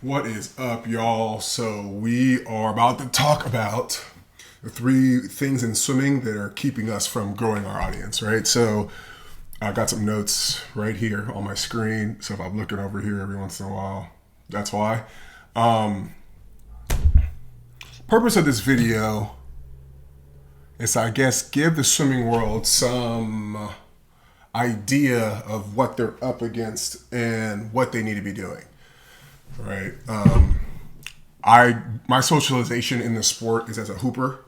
What is up, y'all? So, we are about to talk about the three things in swimming that are keeping us from growing our audience, right? So, I got some notes right here on my screen. So, if I'm looking over here every once in a while, that's why. Um, Purpose of this video is, I guess, give the swimming world some idea of what they're up against and what they need to be doing, right? I my socialization in the sport is as a hooper,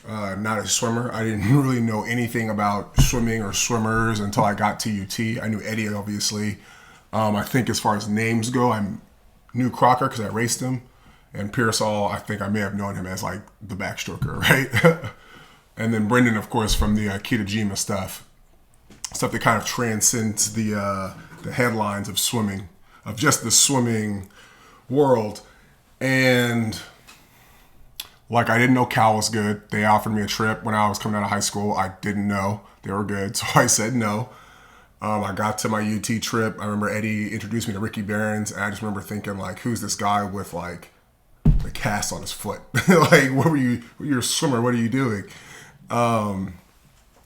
not a swimmer. I didn't really know anything about swimming or swimmers until I got to UT. I knew Eddie, obviously. I think as far as names go, I knew Crocker because I raced him, and Pearsall. I think I may have known him as like the backstroker, right? And then Brendan, of course, from the Kitajima stuff that kind of transcends the headlines of swimming, of just the swimming world. And like, I didn't know Cal was good. They offered me a trip when I was coming out of high school. I didn't know they were good, so I said no. I got to my UT trip. I remember Eddie introduced me to Ricky Barons, and I just remember thinking, like, who's this guy with like the cast on his foot? Like, what were you? You're a swimmer. What are you doing?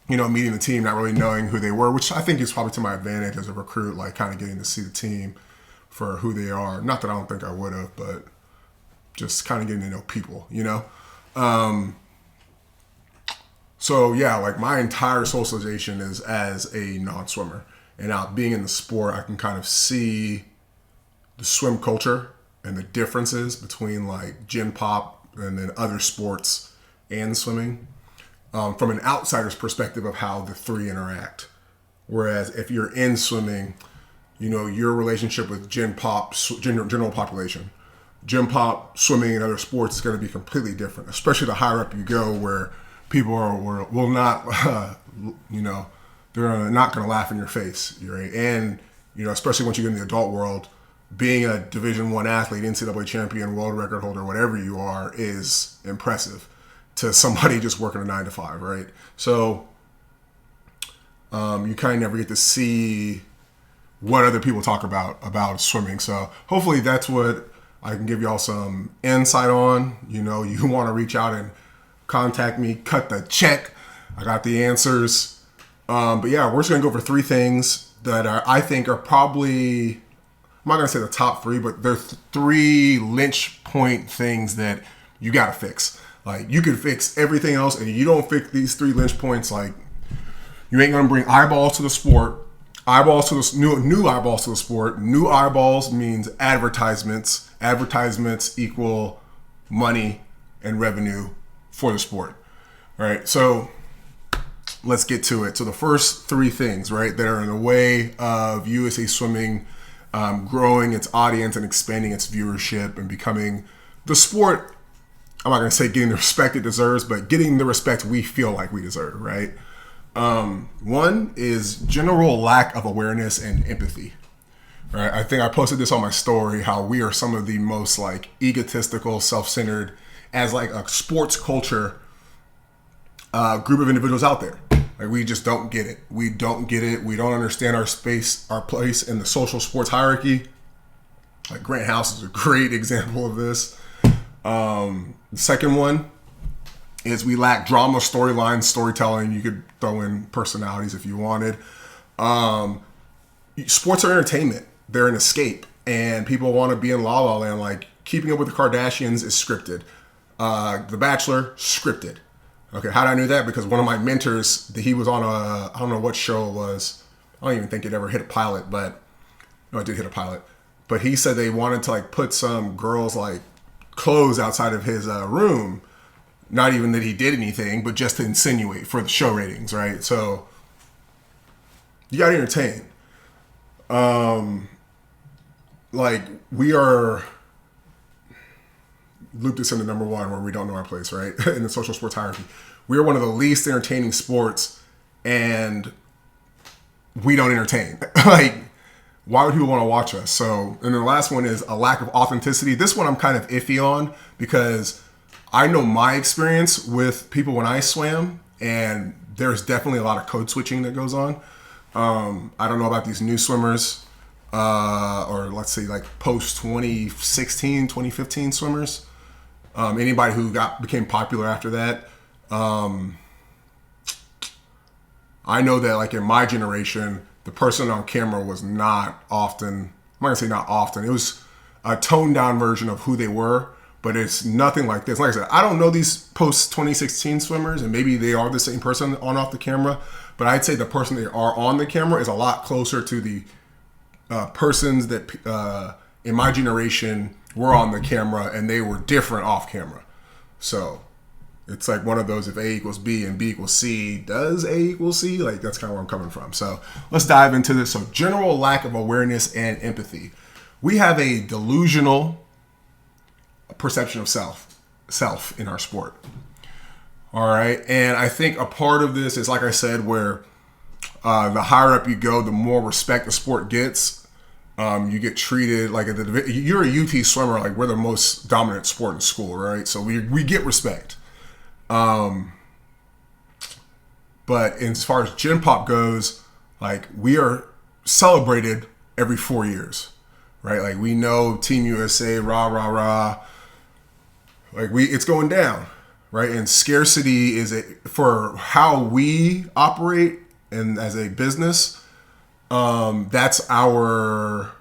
Meeting the team, not really knowing who they were, which I think is probably to my advantage as a recruit, like kind of getting to see the team for who they are. Not that I don't think I would have, but just kind of getting to know people. So yeah, like my entire socialization is as a non-swimmer. And now being in the sport, I can kind of see the swim culture and the differences between like gym pop and then other sports and swimming, from an outsider's perspective of how the three interact. Whereas if you're in swimming, your relationship with general population, gym pop, swimming, and other sports is going to be completely different, especially the higher up you go, where people will not, they're not going to laugh in your face, right? And, especially once you get in the adult world, being a Division I athlete, NCAA champion, world record holder, whatever you are, is impressive to somebody just working a 9 to 5, right? So you kind of never get to see what other people talk about swimming. So hopefully that's what I can give y'all some insight on. You want to reach out and contact me, cut the check. I got the answers. But yeah, we're just going to go over three things that I think are probably, I'm not going to say the top three, but they're three lynch point things that you got to fix. Like, you can fix everything else, and you don't fix these three lynch points, like, you ain't going to bring eyeballs to the sport. Eyeballs to the new eyeballs to the sport. New eyeballs means advertisements. Advertisements equal money and revenue for the sport. All right, so let's get to it. So the first three things, right, that are in the way of USA Swimming growing its audience and expanding its viewership and becoming the sport, I'm not going to say getting the respect it deserves, but getting the respect we feel like we deserve, right? One is general lack of awareness and empathy. Right? I think I posted this on my story, how we are some of the most like egotistical, self-centered, as like a sports culture group of individuals out there. Like, we just don't get it. We don't get it. We don't understand our space, our place in the social sports hierarchy. Like, Grant House is a great example of this. The second one is we lack drama, storyline, storytelling. You could throw in personalities if you wanted. Sports are entertainment. They're an escape. And people want to be in La La Land. Like, Keeping Up with the Kardashians is scripted. The Bachelor, scripted. Okay, how did I know that? Because one of my mentors, he was on I don't know what show it was. I don't even think it ever hit a pilot, but no, it did hit a pilot. But he said they wanted to like put some girls like clothes outside of his room. Not even that he did anything, but just to insinuate for the show ratings, right? So you got to entertain. Like, we are loop this into number one, where we don't know our place, right? In the social sports hierarchy. We are one of the least entertaining sports, and we don't entertain. Like, why would people want to watch us? So, and then the last one is a lack of authenticity. This one I'm kind of iffy on, because I know my experience with people when I swam, and there's definitely a lot of code switching that goes on. I don't know about these new swimmers. or let's say like post 2016, 2015 swimmers. Anybody who became popular after that. I know that like in my generation, the person on camera was not often, I'm not gonna say not often, it was a toned down version of who they were, but it's nothing like this. Like I said, I don't know these post 2016 swimmers, and maybe they are the same person on off the camera, but I'd say the person they are on the camera is a lot closer to the persons that in my generation were on the camera, and they were different off camera. So it's like one of those, if A equals B and B equals C, does A equal C? Like that's kind of where I'm coming from. So let's dive into this. So general lack of awareness and empathy. We have a delusional perception of self in our sport. All right. And I think a part of this is, like I said, where the higher up you go, the more respect the sport gets. You get treated like you're a UT swimmer, like we're the most dominant sport in school, right? So we get respect. But as far as Gen Pop goes, like we are celebrated every 4 years, right? Like we know Team USA, rah, rah, rah. Like it's going down, right? And scarcity is for how we operate and as a business, that's our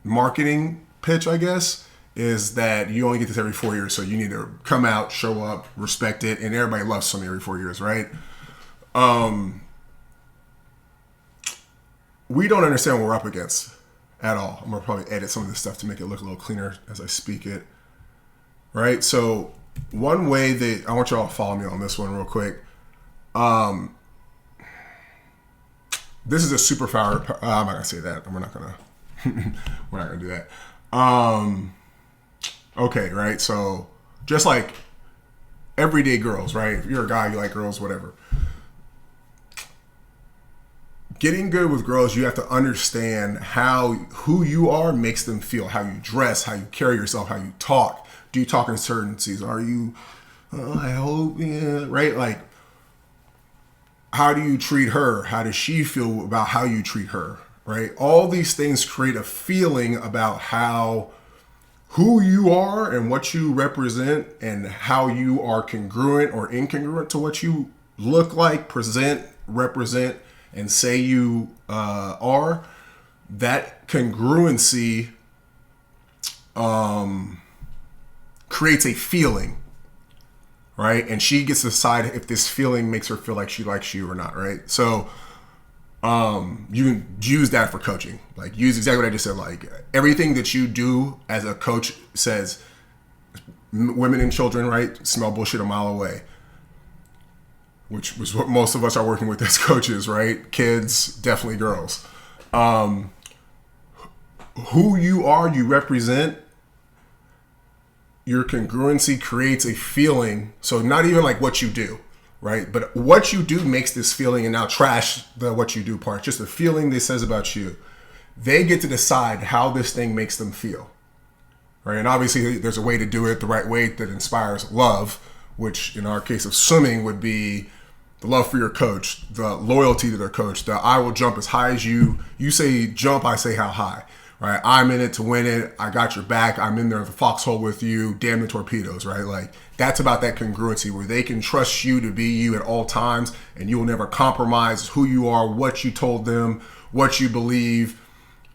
marketing pitch, I guess, is that you only get this every 4 years. So you need to come out, show up, respect it. And everybody loves something every 4 years, right? We don't understand what we're up against at all. I'm going to probably edit some of this stuff to make it look a little cleaner as I speak it. Right? So one way that I want you all to follow me on this one real quick. This is a superpower. I'm not going to say that. We're not going to do that. Okay, right? So just like everyday girls, right? If you're a guy, you like girls, whatever. Getting good with girls, you have to understand who you are makes them feel, how you dress, how you carry yourself, how you talk. Do you talk in certainties? Are you, I hope, yeah, right? Like, how do you treat her? How does she feel about how you treat her, right? All these things create a feeling about who you are and what you represent and how you are congruent or incongruent to what you look like, present, represent, and say you are. That congruency creates a feeling, right? And she gets to decide if this feeling makes her feel like she likes you or not, right? So you can use that for coaching. Like use exactly what I just said. Like everything that you do as a coach says women and children, right, smell bullshit a mile away, which was what most of us are working with as coaches, right? Kids, definitely girls. Who you are, you represent. Your congruency creates a feeling. So not even like what you do, right? But what you do makes this feeling, and now trash the what you do part. Just the feeling this says about you. They get to decide how this thing makes them feel, right? And obviously there's a way to do it the right way that inspires love, which in our case of swimming would be the love for your coach, the loyalty to their coach, the I will jump as high as you. You say jump, I say how high. Right, I'm in it to win it. I got your back. I'm in there in the foxhole with you. Damn the torpedoes, right? Like that's about that congruency where they can trust you to be you at all times, and you will never compromise who you are, what you told them, what you believe,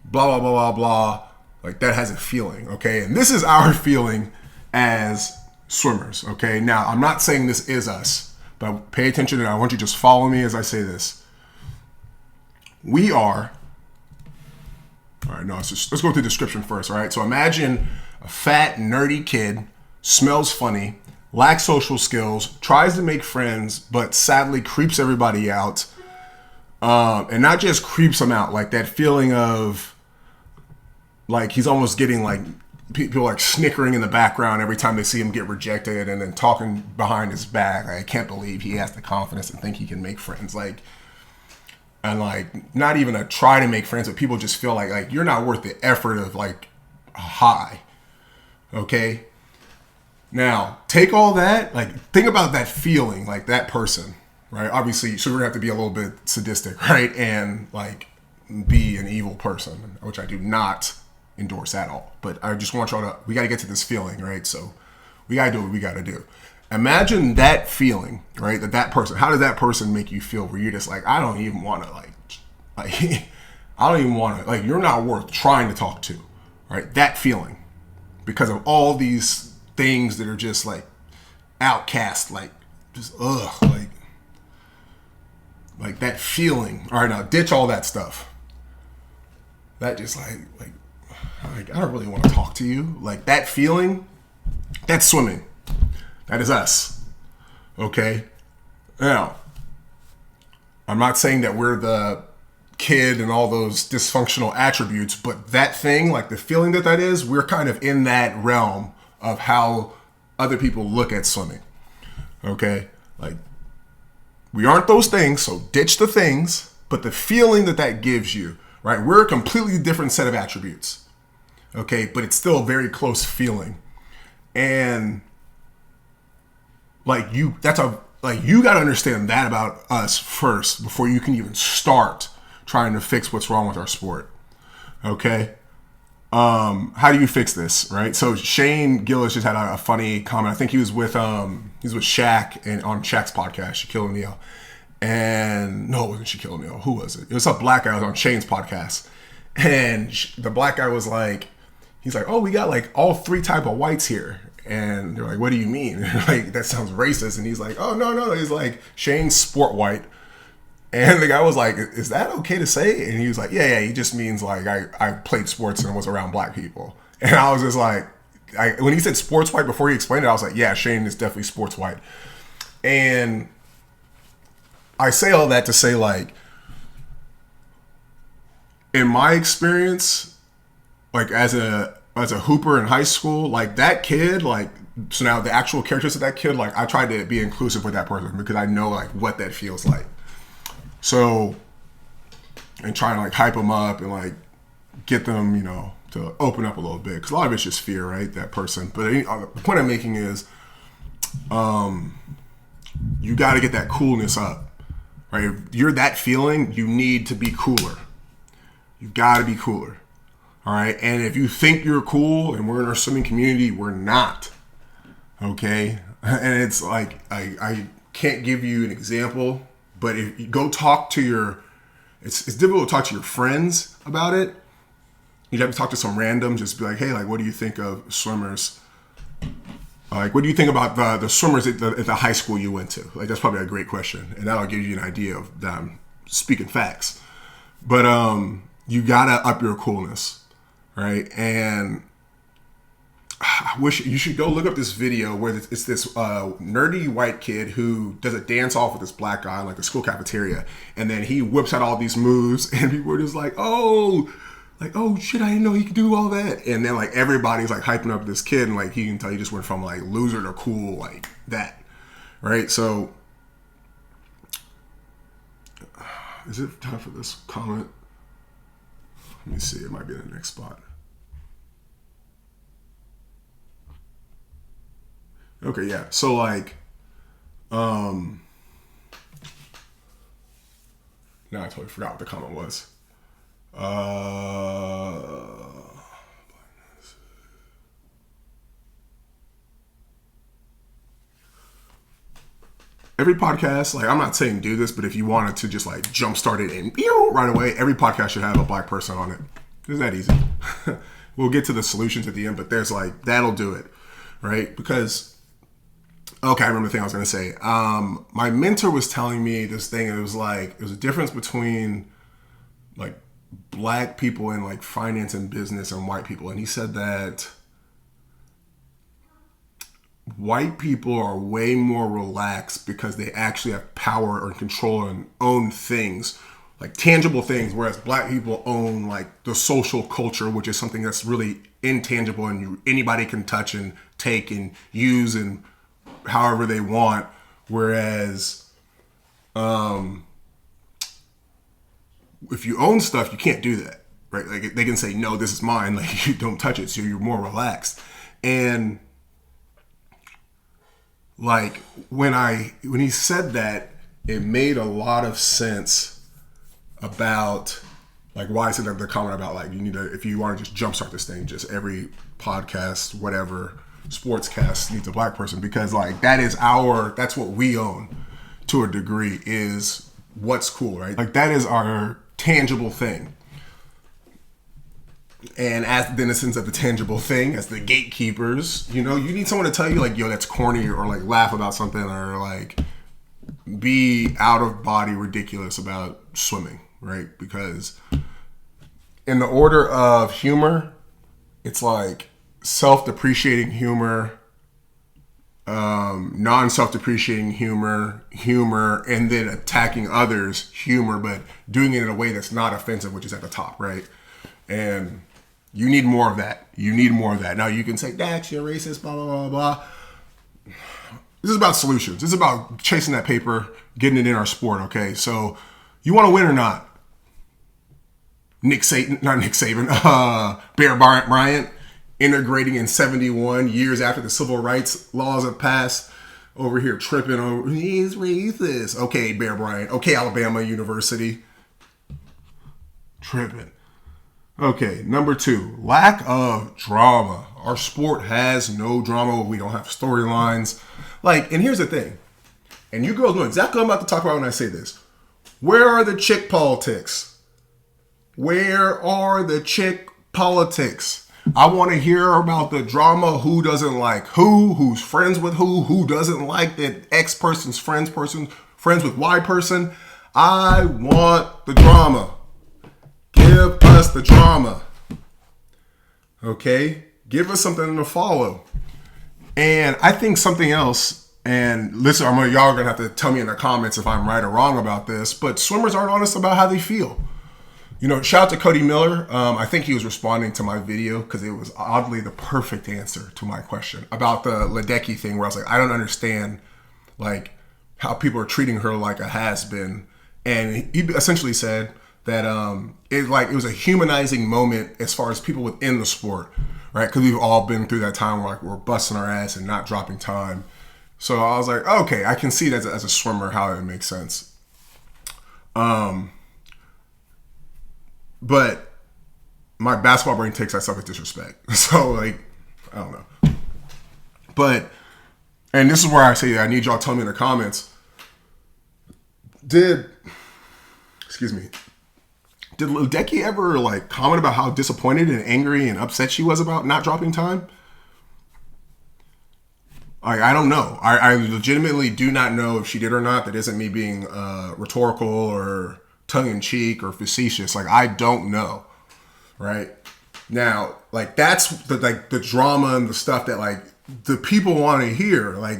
blah blah blah blah blah. Like that has a feeling, okay? And this is our feeling as swimmers, okay? Now I'm not saying this is us, but pay attention, and I want you to just follow me as I say this. We are. All right, no, let's go to the description first, all right? So imagine a fat, nerdy kid, smells funny, lacks social skills, tries to make friends, but sadly creeps everybody out. And not just creeps them out, like that feeling of, like he's almost getting like, people like snickering in the background every time they see him get rejected and then talking behind his back. Like, I can't believe he has the confidence to think he can make friends. Like, and like not even a try to make friends, but people just feel like you're not worth the effort of like a high. Okay. Now take all that, like think about that feeling, like that person, right? Obviously, so we're gonna have to be a little bit sadistic, right? And like be an evil person, which I do not endorse at all. But I just want y'all to, we got to get to this feeling, right? So we got to do what we got to do. Imagine that feeling, right? That person, how does that person make you feel where you're just like, I don't even want to like I don't even want to, like, you're not worth trying to talk to, right? That feeling, because of all these things that are just like outcast, like just like that feeling. All right, now ditch all that stuff. That just like I don't really want to talk to you. Like that feeling, that's swimming. That is us. Okay? Now, I'm not saying that we're the kid and all those dysfunctional attributes, but that thing, like the feeling that is, we're kind of in that realm of how other people look at swimming. Okay? Like, we aren't those things, so ditch the things, but the feeling that gives you, right? We're a completely different set of attributes. Okay? But it's still a very close feeling. And like you got to understand that about us first before you can even start trying to fix what's wrong with our sport. Okay? How do you fix this, right? So Shane Gillis just had a funny comment. I think he was with Shaq and on Shaq's podcast, Shaquille O'Neal. And no, it wasn't Shaquille O'Neal. Who was it? It was a black guy. It was on Shane's podcast. And the black guy was like, he's like, oh, we got like all three type of whites here. And they're like, what do you mean? Like, that sounds racist. And he's like, oh, no. He's like, Shane's sport white. And the guy was like, is that okay to say? And he was like, yeah, he just means like I played sports and was around black people. And I was just like, when he said sports white before he explained it, I was like, yeah, Shane is definitely sports white. And I say all that to say, like, in my experience, like as a hooper in high school, like that kid, like, so now the actual characters of that kid, like I tried to be inclusive with that person because I know like what that feels like. So, and trying to like hype them up and like get them, to open up a little bit. Because a lot of it's just fear, right? That person. But the point I'm making is you got to get that coolness up, right? If you're that feeling, you need to be cooler. You got to be cooler. All right. And if you think you're cool and we're in our swimming community, we're not. Okay. And it's like, I can't give you an example, but if you go talk to it's difficult to talk to your friends about it. You'd have to talk to some random, just be like, hey, like, what do you think of swimmers? Like, what do you think about the swimmers at the high school you went to? Like, that's probably a great question. And that'll give you an idea of them speaking facts. But you gotta up your coolness. Right, and I wish you should go look up this video where it's this nerdy white kid who does a dance off with this black guy in like the school cafeteria, and then he whips out all these moves, and people are just like, oh shit, I didn't know he could do all that, and then like everybody's like hyping up this kid, and like he can tell he just went from like loser to cool like that, right? So, is it time for this comment? Let me see. It might be in the next spot. Okay, yeah. So like, now I totally forgot what the comment was. Every podcast, like I'm not saying do this, but if you wanted to just like jumpstart it and right away, every podcast should have a black person on it. It's that easy. We'll get to the solutions at the end, but there's like, that'll do it, right? Because, okay, I remember the thing I was going to say. My mentor was telling me this thing, and it was a difference between like black people in like finance and business and white people. And he said that white people are way more relaxed because they actually have power or control and own things, like tangible things, whereas black people own like the social culture, which is something that's really intangible and anybody can touch and take and use and however they want. Whereas if you own stuff, you can't do that, right? Like they can say, no, this is mine. Like you don't touch it. So you're more relaxed. And like when he said that, it made a lot of sense about like why is it the comment about like you need to, if you want to just jumpstart this thing, just every podcast, whatever sportscast needs a black person, because like that's what we own to a degree, is what's cool, right? Like that is our tangible thing. And as the innocence of the tangible thing, as the gatekeepers, you know, you need someone to tell you like, yo, that's corny, or like laugh about something, or like be out of body ridiculous about swimming, right? Because in the order of humor, it's like self-depreciating humor, non-self-depreciating humor, and then attacking others, humor, but doing it in a way that's not offensive, which is at the top, right? And you need more of that. Now you can say, Dax, you're racist, blah, blah, blah, blah. This is about solutions. This is about chasing that paper, getting it in our sport, okay? So you want to win or not? Bear Bryant, integrating in 71 years after the civil rights laws have passed, over here tripping over, he's racist. Okay, Bear Bryant. Okay, Alabama University. Tripping. Okay, number 2, lack of drama. Our sport has no drama. We don't have storylines. Like, and here's the thing, and you girls know exactly what I'm about to talk about when I say this. Where are the chick politics? Where are the chick politics? I want to hear about the drama. Who doesn't like who's friends with who doesn't like that X person's friends with Y person. I want the drama. Give us the drama. Okay? Give us something to follow. And I think something else, and listen, y'all are going to have to tell me in the comments if I'm right or wrong about this, but swimmers aren't honest about how they feel. You know, shout out to Cody Miller. I think he was responding to my video because it was oddly the perfect answer to my question about the Ledecky thing, where I was like, I don't understand like how people are treating her like a has-been. And he essentially said that it was a humanizing moment as far as people within the sport, right? Because we've all been through that time where like we're busting our ass and not dropping time. So I was like, okay, I can see that as a swimmer how it makes sense. But my basketball brain takes that stuff as disrespect. So like, I don't know. But, and this is where I say I need y'all to tell me in the comments, did Ledecky ever like comment about how disappointed and angry and upset she was about not dropping time? I don't know. I legitimately do not know if she did or not. That isn't me being rhetorical or tongue-in-cheek or facetious. Like, I don't know, right? Now, like, that's the drama and the stuff that like the people want to hear. Like,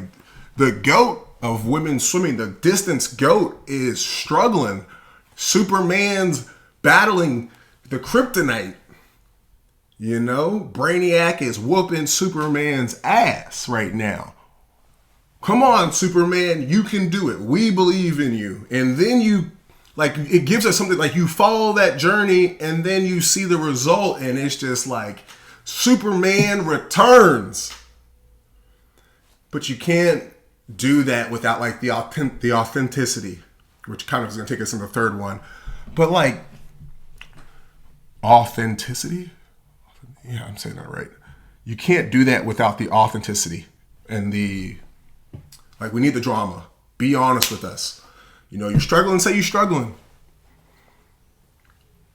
the GOAT of women's swimming, the distance GOAT, is struggling. Superman's battling the kryptonite. You know, Brainiac is whooping Superman's ass right now. Come on, Superman, you can do it. We believe in you. And then you, like, it gives us something, like, you follow that journey and then you see the result and it's just like, Superman returns. But you can't do that without, like, the authenticity, which kind of is going to take us in the third one. But, like, authenticity? Yeah, I'm saying that right. You can't do that without the authenticity and the, like, we need the drama. Be honest with us. You know, you're struggling, say you're struggling.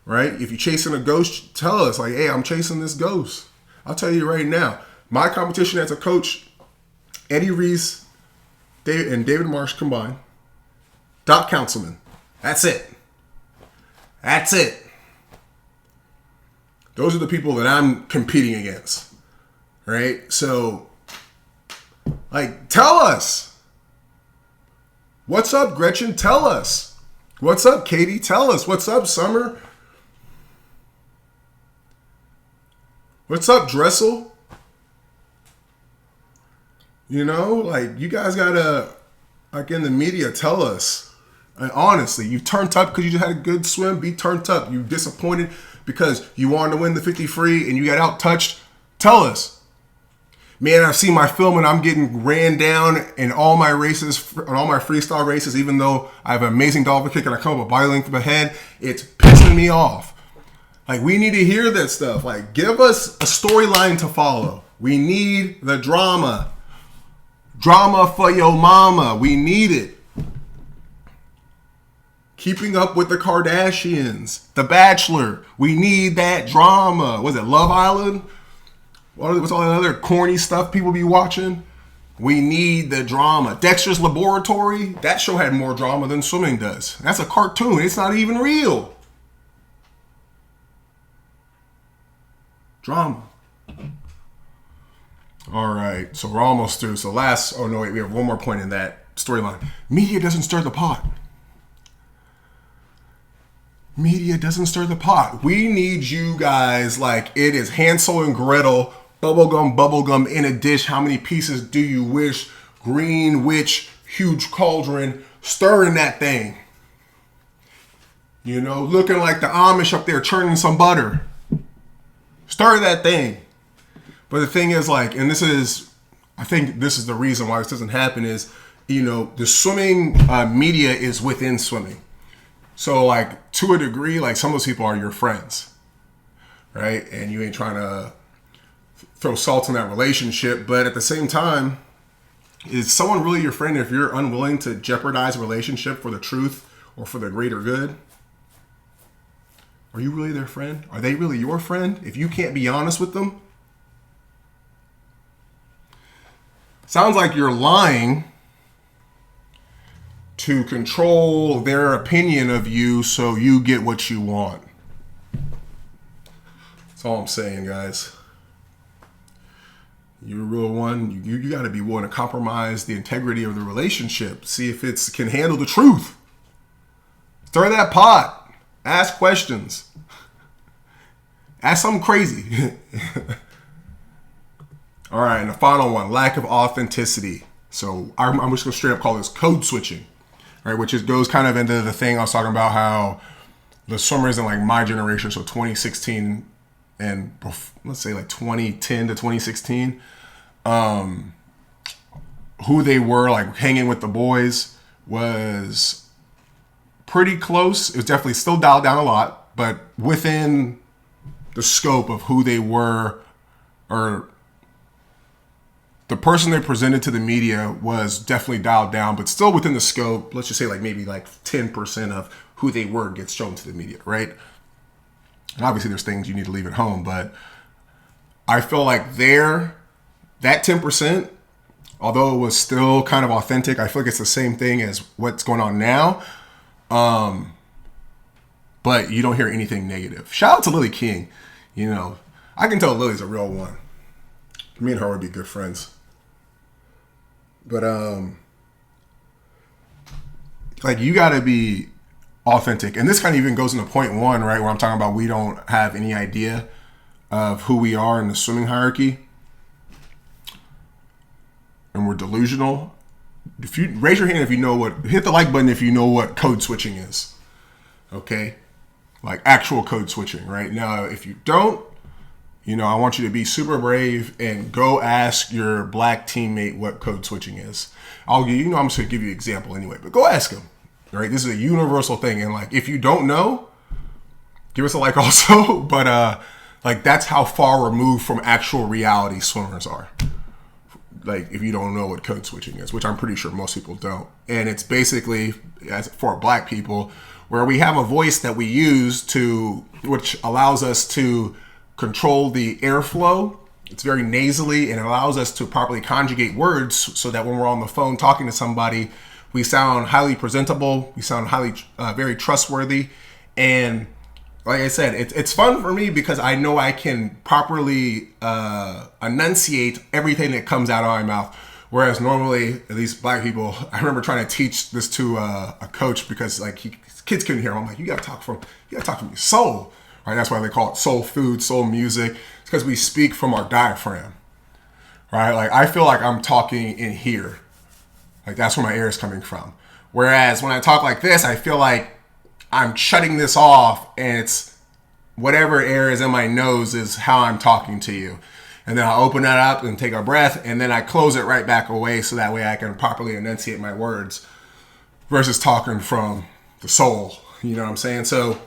Right? If you're chasing a ghost, tell us, like, hey, I'm chasing this ghost. I'll tell you right now, my competition as a coach, Eddie Reese and David Marsh combined, Doc Councilman. That's it. That's it. Those are the people that I'm competing against. Right? So, like, tell us. What's up, Gretchen? Tell us. What's up, Katie? Tell us. What's up, Summer? What's up, Dressel? You know, like, you guys gotta, like, in the media, tell us. And honestly, you turned up because you just had a good swim. Be turned up. You disappointed because you wanted to win the 50 free and you got out touched. Tell us. Man, I've seen my film and I'm getting ran down in all my races, on all my freestyle races, even though I have an amazing dolphin kick and I come up a body length ahead. It's pissing me off. Like, we need to hear that stuff. Like, give us a storyline to follow. We need the drama. Drama for your mama. We need it. Keeping Up with the Kardashians. The Bachelor. We need that drama. Was it Love Island? What's all that other corny stuff people be watching? We need the drama. Dexter's Laboratory. That show had more drama than swimming does. That's a cartoon. It's not even real. Drama. All right, so we're almost through. So we have one more point in that storyline. Media doesn't stir the pot. Media doesn't stir the pot. We need you guys like it is Hansel and Gretel, bubblegum in a dish. How many pieces do you wish? Green witch, huge cauldron, stirring that thing. You know, looking like the Amish up there churning some butter. Stir that thing. But the thing is, like, and I think this is the reason why this doesn't happen is, you know, the swimming media is within swimming. So, like, to a degree, like, some of those people are your friends, right? And you ain't trying to throw salt in that relationship. But at the same time, is someone really your friend if you're unwilling to jeopardize a relationship for the truth or for the greater good? Are you really their friend? Are they really your friend if you can't be honest with them? Sounds like you're lying to control their opinion of you so you get what you want. That's all I'm saying, guys. You're a real one. You got to be willing to compromise the integrity of the relationship. See if it can handle the truth. Stir that pot. Ask questions. Ask something crazy. All right, and the final one, lack of authenticity. So I'm just going to straight up call this code switching, right? Which goes kind of into the thing I was talking about how the swimmers in like my generation, so 2016 and let's say like 2010 to 2016, who they were like hanging with the boys was pretty close. It was definitely still dialed down a lot, but within the scope of who they were, or the person they presented to the media was definitely dialed down, but still within the scope. Let's just say like maybe like 10% of who they were gets shown to the media, right? And obviously there's things you need to leave at home, but I feel like that 10%, although it was still kind of authentic, I feel like it's the same thing as what's going on now. But you don't hear anything negative. Shout out to Lily King. You know, I can tell Lily's a real one. Me and her would be good friends. But, like, you got to be authentic. And this kind of even goes into point one, right? Where I'm talking about we don't have any idea of who we are in the swimming hierarchy. And we're delusional. If you raise your hand if you know hit the like button if you know what code switching is. Okay? Like actual code switching, right? Now, if you don't, you know, I want you to be super brave and go ask your black teammate what code switching is. I'm just going to give you an example anyway, but go ask him, right? This is a universal thing. And like, if you don't know, give us a like also, but like that's how far removed from actual reality swimmers are. Like if you don't know what code switching is, which I'm pretty sure most people don't. And it's basically, as for black people, where we have a voice that we use which allows us to control the airflow. It's very nasally and it allows us to properly conjugate words so that when we're on the phone talking to somebody, we sound highly presentable, we sound very trustworthy. And like I said, it's fun for me because I know I can properly enunciate everything that comes out of my mouth. Whereas normally, at least black people, I remember trying to teach this to a coach because like kids couldn't hear him. I'm like, you gotta talk from your soul, right? That's why they call it soul food, soul music. It's because we speak from our diaphragm, right? Like I feel like I'm talking in here, like that's where my air is coming from. Whereas when I talk like this, I feel like I'm shutting this off and it's whatever air is in my nose is how I'm talking to you. And then I'll open that up and take a breath and then I close it right back away so that way I can properly enunciate my words versus talking from the soul. You know what I'm saying? So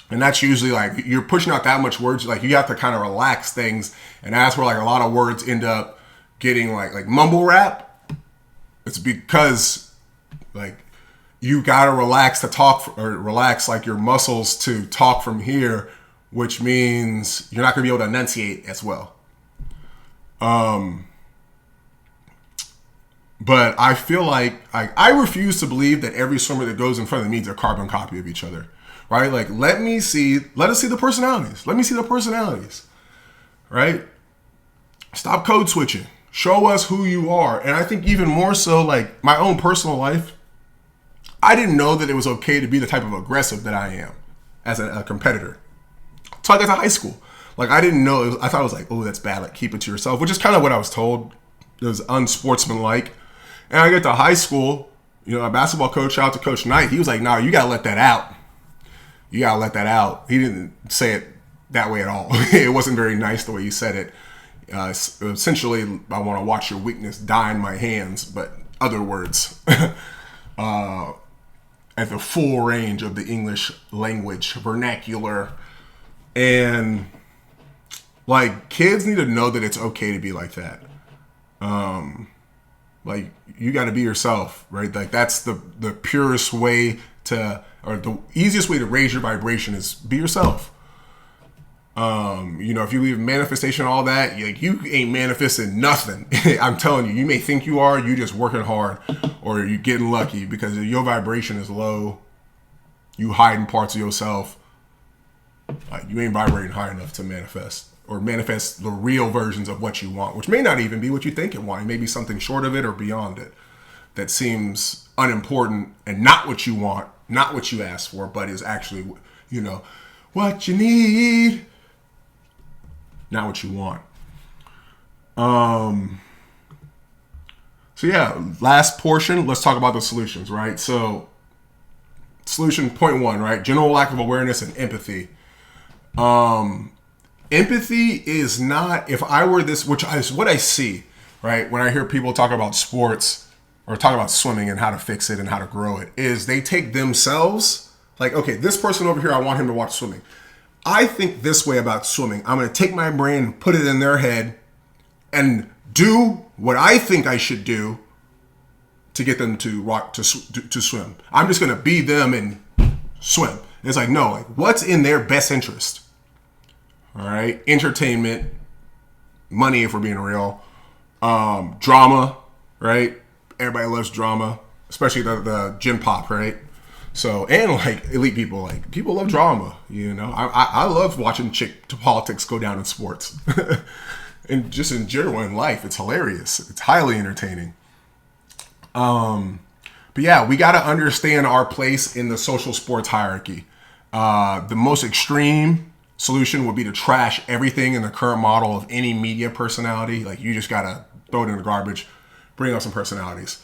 And that's usually like you're pushing out that much words, like you have to kind of relax things, and that's where like a lot of words end up getting like mumble rap. It's because like you gotta relax to talk, or relax like your muscles to talk from here, which means you're not gonna be able to enunciate as well. But I feel like I refuse to believe that every swimmer that goes in front of me is a carbon copy of each other, right? Like let us see the personalities. Let me see the personalities, right? Stop code switching. Show us who you are. And I think even more so, like my own personal life, I didn't know that it was okay to be the type of aggressive that I am as a competitor. So I got to high school. Like I didn't know. I thought it was like, oh, that's bad. Like keep it to yourself, which is kind of what I was told. It was unsportsmanlike. And I get to high school, you know, a basketball coach, shout out to Coach Knight. He was like, "No, you gotta let that out. You gotta let that out." He didn't say it that way at all. It wasn't very nice the way he said it. Essentially, I want to watch your weakness die in my hands, but other words. At the full range of the English language vernacular. And like kids need to know that it's okay to be like that. Like you got to be yourself, right? Like that's the purest way to, or the easiest way to raise your vibration is be yourself. You know, if you leave manifestation, all that, you ain't manifesting nothing. I'm telling you, you may think you are, you just working hard, or you getting lucky because your vibration is low. You hiding parts of yourself. You ain't vibrating high enough to manifest, or manifest the real versions of what you want, which may not even be what you think it want. It may be something short of it or beyond it that seems unimportant and not what you want, not what you asked for, but is actually, you know, what you need, not what you want. So yeah, last portion, let's talk about the solutions, right? So solution point one, right? General lack of awareness and empathy. Empathy is not, if I were this, which is what I see, right? When I hear people talk about sports or talk about swimming and how to fix it and how to grow it, is they take themselves, like, okay, this person over here, I want him to watch swimming. I think this way about swimming. I'm going to take my brain, put it in their head, and do what I think I should do to get them to swim. I'm just going to be them and swim. It's like, no, like what's in their best interest? All right, entertainment, money if we're being real, drama, right? Everybody loves drama, especially the gym pop, right? So, and like elite people, like people love drama, you know. I love watching politics go down in sports, and just in general in life, it's hilarious. It's highly entertaining. But yeah, we got to understand our place in the social sports hierarchy. The most extreme solution would be to trash everything in the current model of any media personality. Like you just gotta throw it in the garbage, bring up some personalities,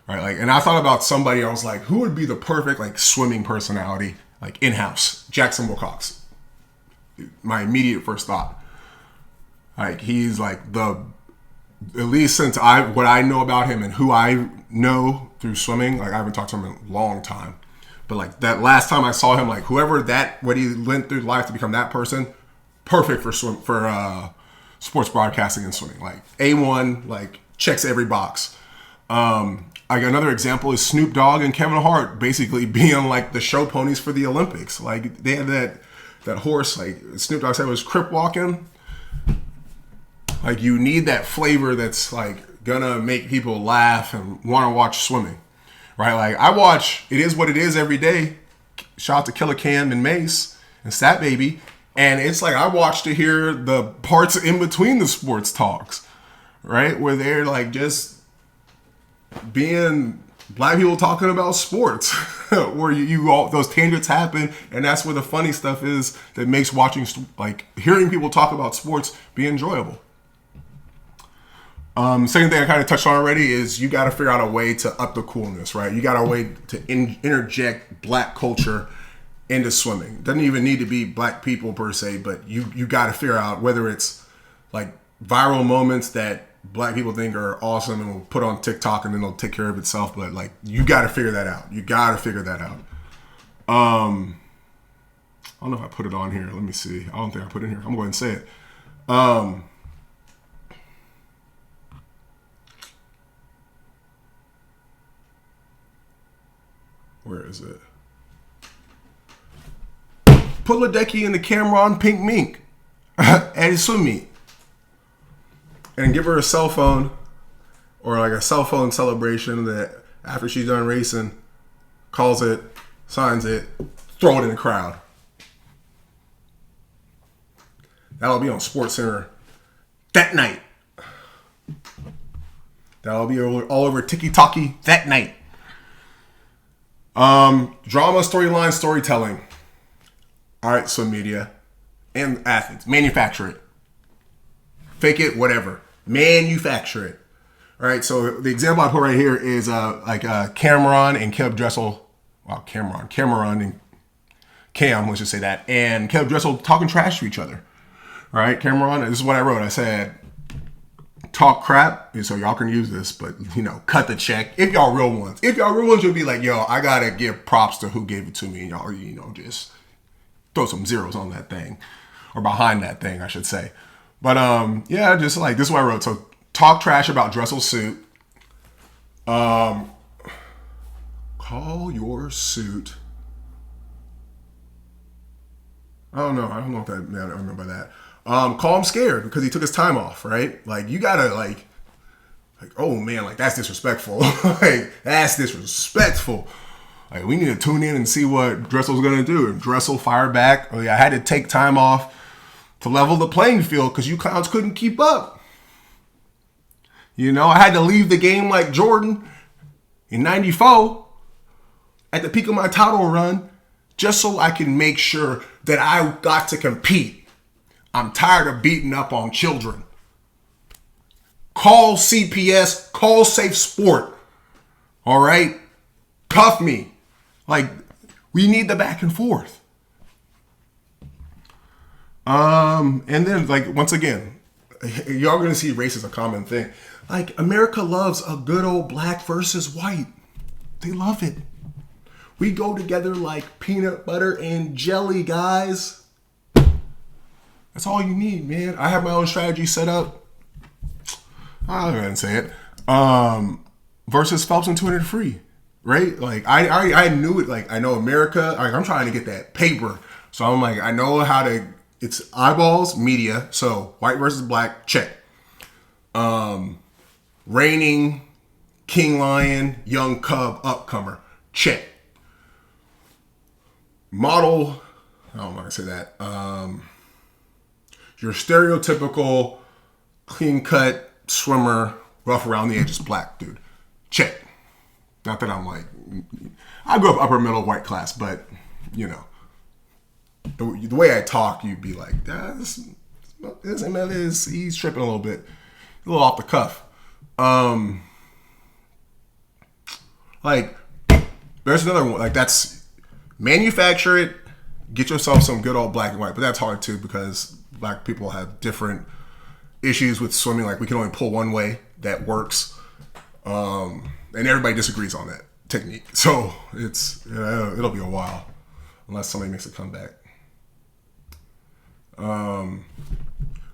right? Like, and I thought about somebody. I was like, who would be the perfect like swimming personality, like in house? Jackson Wilcox. My immediate first thought. Like he's like at least since what I know about him and who I know through swimming. Like I haven't talked to him in a long time. But like that last time I saw him, like what he went through life to become that person, perfect for sports broadcasting and swimming. Like A1, like checks every box. Like another example is Snoop Dogg and Kevin Hart basically being like the show ponies for the Olympics. Like they had that horse, like Snoop Dogg said was crip walking. Like you need that flavor that's like gonna make people laugh and want to watch swimming. Right, like I watch It Is What It Is every day. Shout out to Killer Cam and Mace and Stat Baby. And it's like I watch to hear the parts in between the sports talks, right? Where they're like just being black people talking about sports. Where you all those tangents happen, and that's where the funny stuff is that makes watching, like hearing people talk about sports be enjoyable. Second thing I kind of touched on already is you got to figure out a way to up the coolness, right? You got a way to interject black culture into swimming. It doesn't even need to be black people per se, but you got to figure out whether it's like viral moments that black people think are awesome and will put on TikTok and then it'll take care of itself. But like you got to figure that out. You got to figure that out. I don't know if I put it on here. Let me see. I don't think I put it in here. I'm going to go ahead and say it. Where is it? Put Ledecky in the Cameron Pink Mink at swim meet. And give her a cell phone or like a cell phone celebration that after she's done racing, calls it, signs it, throw it in the crowd. That'll be on SportsCenter that night. That'll be all over Tiki-Taki that night. Drama, storyline, storytelling. All right, so media and athletes. Manufacture it. Fake it, whatever. Manufacture it. All right, so the example I put right here is Cameron and Caleb Dressel. Wow, Cameron and Cam, let's just say that. And Caleb Dressel talking trash to each other. All right, Cameron, this is what I wrote. I said, talk crap, so y'all can use this, but, cut the check. If y'all real ones. If y'all real ones, you'll be like, yo, I got to give props to who gave it to me. And y'all, just throw some zeros on that thing. Or behind that thing, I should say. But, yeah, just like, this is what I wrote. So, talk trash about Dressel's suit. Call your suit. I don't know if that, man, I remember that. Call him scared because he took his time off, right? Like, you gotta, like, oh, man, like, that's disrespectful. Like, that's disrespectful. Like, we need to tune in and see what Dressel's gonna do. If Dressel fired back, I had to take time off to level the playing field because you clowns couldn't keep up. I had to leave the game like Jordan in 94 at the peak of my title run just so I can make sure that I got to compete. I'm tired of beating up on children. Call CPS, call Safe Sport. All right? Cuff me. Like, we need the back and forth. And then, like, once again, y'all gonna see race as a common thing. Like, America loves a good old black versus white. They love it. We go together like peanut butter and jelly, guys. That's all you need, man. I have my own strategy set up. I'm not gonna say it. Versus Phelps and 200 free, right? Like, I knew it. Like, I know America. Like, I'm trying to get that paper. So I'm like, I know how to. It's eyeballs, media. So white versus black, check. Reigning King Lion, young cub, upcomer, check. Model, I don't want to say that. Your stereotypical clean cut swimmer, rough around the edges, black dude, check. Not that I'm like, I grew up upper middle white class, but the way I talk, you'd be like, he's tripping a little bit, a little off the cuff. Like, there's another one. Like, that's manufacture it, get yourself some good old black and white. But that's hard too because black people have different issues with swimming. Like, we can only pull one way that works, and everybody disagrees on that technique. So it'll be a while unless somebody makes a comeback. All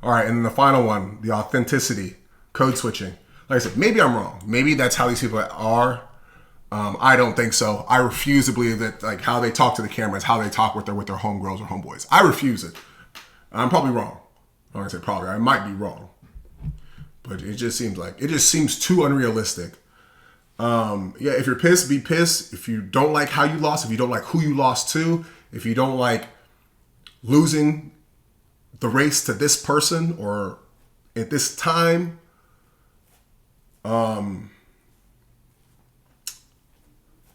right, and then the final one, the authenticity, code switching. Like I said, maybe I'm wrong. Maybe that's how these people are. I don't think so. I refuse to believe that, like, how they talk to the camera is how they talk with their homegirls or homeboys. I refuse it. I'm probably wrong. I'm gonna say probably. I might be wrong, but it just seems too unrealistic. Yeah, if you're pissed, be pissed. If you don't like how you lost, if you don't like who you lost to, if you don't like losing the race to this person or at this time,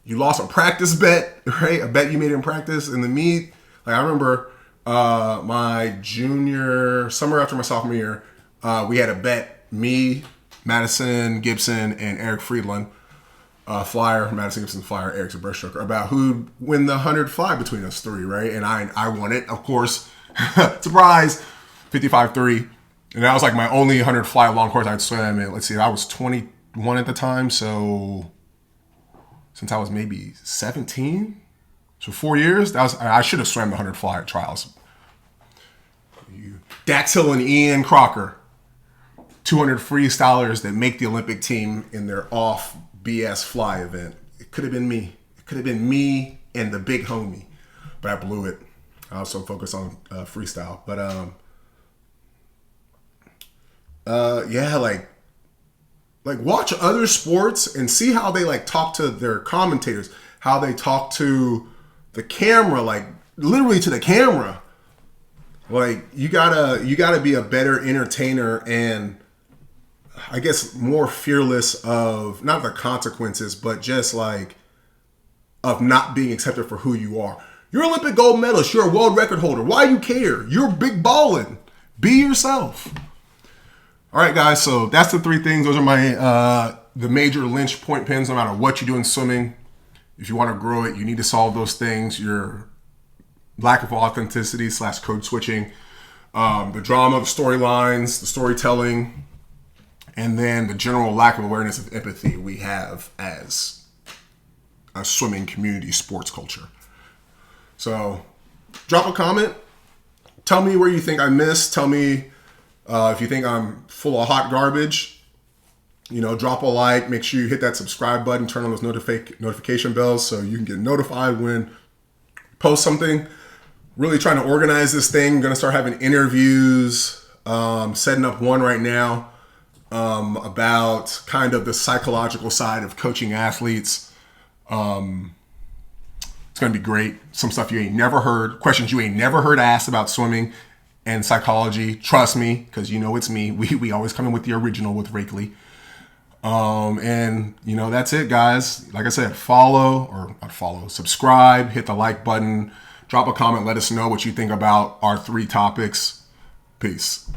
you lost a practice bet, right? A bet you made in practice in the meet. Like, I remember my junior summer after my sophomore year, we had a bet, me, Madison Gibson, and Eric Friedland, flyer, Madison Gibson flyer, Eric's a breaststroker, about who'd win the 100 fly between us three, right? And I won it, of course. Surprise, 55.3. And that was like my only 100 fly long course I'd swim. And let's see, I was 21 at the time, so since I was maybe 17, So 4 years. I should have swam the 100 fly trials. Dax Hill and Ian Crocker, 200 freestylers that make the Olympic team in their off BS fly event. It could have been me. It could have been me and the big homie, but I blew it. I also focus on freestyle. But yeah, like watch other sports and see how they like talk to their commentators, how they talk to the camera, like literally to the camera. Like you gotta be a better entertainer and I guess more fearless of not the consequences, but just like of not being accepted for who you are. You're an Olympic gold medalist. You're a world record holder. Why you care? You're big ballin'. Be yourself. All right, guys. So that's the 3 things. Those are my the major lynch point pins. No matter what you do in swimming, if you want to grow it, you need to solve those things. Your lack of authenticity / code switching, the drama, the storylines, the storytelling, and then the general lack of awareness of empathy we have as a swimming community sports culture. So drop a comment. Tell me where you think I missed. Tell me if you think I'm full of hot garbage. Drop a like. Make sure you hit that subscribe button. Turn on those notification bells so you can get notified when I post something. Really trying to organize this thing. I'm going to start having interviews. Setting up one right now about kind of the psychological side of coaching athletes. It's going to be great. Some stuff you ain't never heard. Questions you ain't never heard asked about swimming and psychology. Trust me, because it's me. We always come in with the original with Reykli. And that's it, guys. Like I said, subscribe, hit the like button. Drop a comment. Let us know what you think about our 3 topics. Peace.